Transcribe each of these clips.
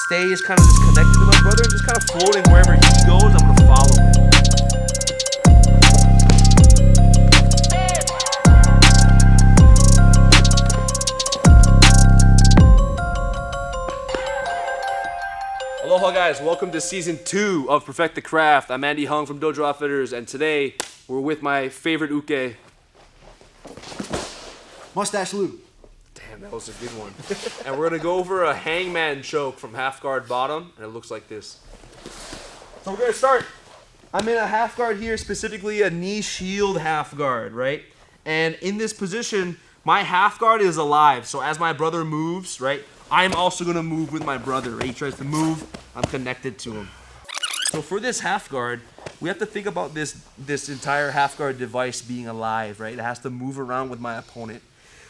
stays kind of just connected to my brother and just kind of floating wherever he goes, I'm gonna follow him. Aloha guys, welcome to season 2 of Perfect the Craft. I'm Andy Hung from Dojo Outfitters, and today we're with my favorite uke. Mustache Lou. Damn, that was a good one. And we're gonna go over a hangman choke from half guard bottom, and it looks like this. So we're gonna start. I'm in a half guard here, specifically a knee shield half guard, right? And in this position, my half guard is alive. So as my brother moves, right, I'm also gonna move with my brother, right? He tries to move, I'm connected to him. So for this half guard, we have to think about this entire half guard device being alive, right? It has to move around with my opponent.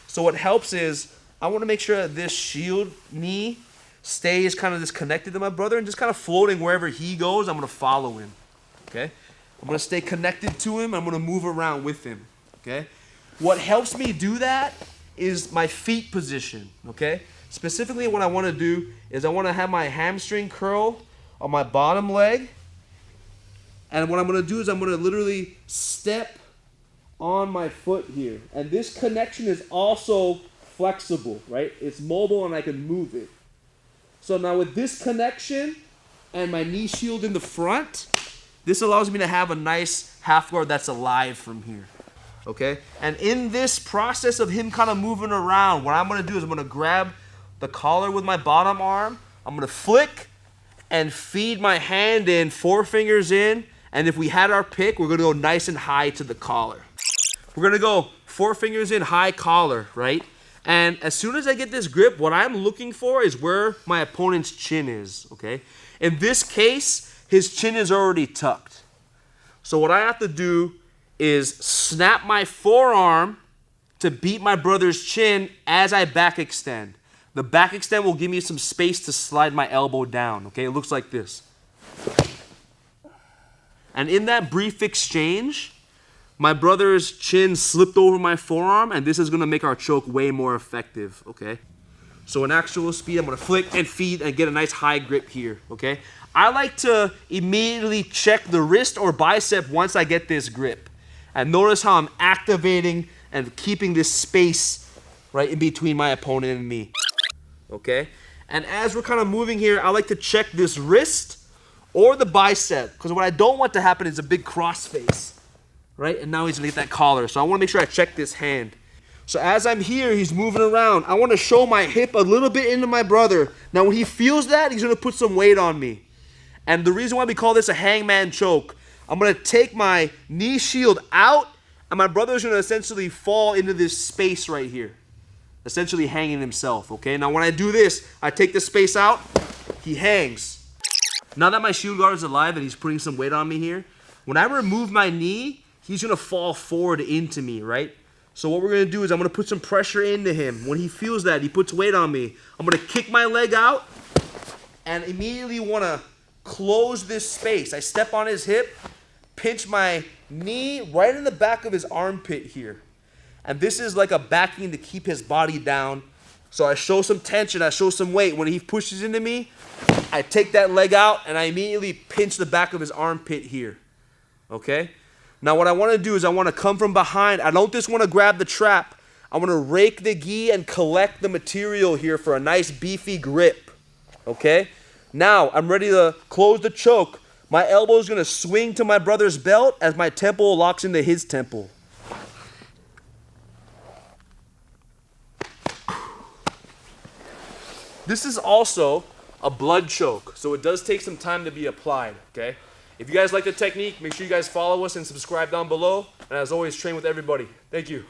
So what helps is, I wanna make sure that this shield knee stays kind of just connected to my brother and just kind of floating wherever he goes, I'm gonna follow him, okay? I'm gonna stay connected to him, I'm gonna move around with him, okay? What helps me do that is my feet position, okay? Specifically what I wanna do is I wanna have my hamstring curl on my bottom leg, and what I'm gonna do is I'm gonna literally step on my foot here. And this connection is also flexible, right? It's mobile and I can move it. So now with this connection and my knee shield in the front, this allows me to have a nice half guard that's alive from here, okay? And in this process of him kind of moving around, what I'm gonna do is I'm gonna grab the collar with my bottom arm, I'm gonna flick and feed my hand in, 4 fingers in, and if we had our pick, we're gonna go nice and high to the collar. We're gonna go 4 fingers in, high collar, right? And as soon as I get this grip, what I'm looking for is where my opponent's chin is, okay? In this case, his chin is already tucked. So what I have to do is snap my forearm to beat my brother's chin as I back extend. The back extend will give me some space to slide my elbow down, okay? It looks like this. And in that brief exchange, my brother's chin slipped over my forearm, and this is gonna make our choke way more effective, okay? So in actual speed, I'm gonna flick and feed and get a nice high grip here, okay? I like to immediately check the wrist or bicep once I get this grip. And notice how I'm activating and keeping this space right in between my opponent and me, okay? And as we're kind of moving here, I like to check this wrist or the bicep, because what I don't want to happen is a big crossface, right? And now he's gonna get that collar. So I wanna make sure I check this hand. So as I'm here, he's moving around. I wanna show my hip a little bit into my brother. Now when he feels that, he's gonna put some weight on me. And the reason why we call this a hangman choke, I'm gonna take my knee shield out, and my brother's gonna essentially fall into this space right here, essentially hanging himself, okay? Now when I do this, I take the space out, he hangs. Now that my shield guard is alive and he's putting some weight on me here, when I remove my knee, he's gonna fall forward into me, right? So what we're gonna do is I'm gonna put some pressure into him. When he feels that, he puts weight on me, I'm gonna kick my leg out and immediately wanna close this space. I step on his hip, pinch my knee right in the back of his armpit here. And this is like a backing to keep his body down. So I show some tension, I show some weight. When he pushes into me, I take that leg out and I immediately pinch the back of his armpit here, okay? Now what I wanna do is I wanna come from behind. I don't just wanna grab the trap. I wanna rake the gi and collect the material here for a nice beefy grip, okay? Now I'm ready to close the choke. My elbow is gonna swing to my brother's belt as my temple locks into his temple. This is also a blood choke, so it does take some time to be applied, okay? If you guys like the technique, make sure you guys follow us and subscribe down below. And as always, train with everybody. Thank you.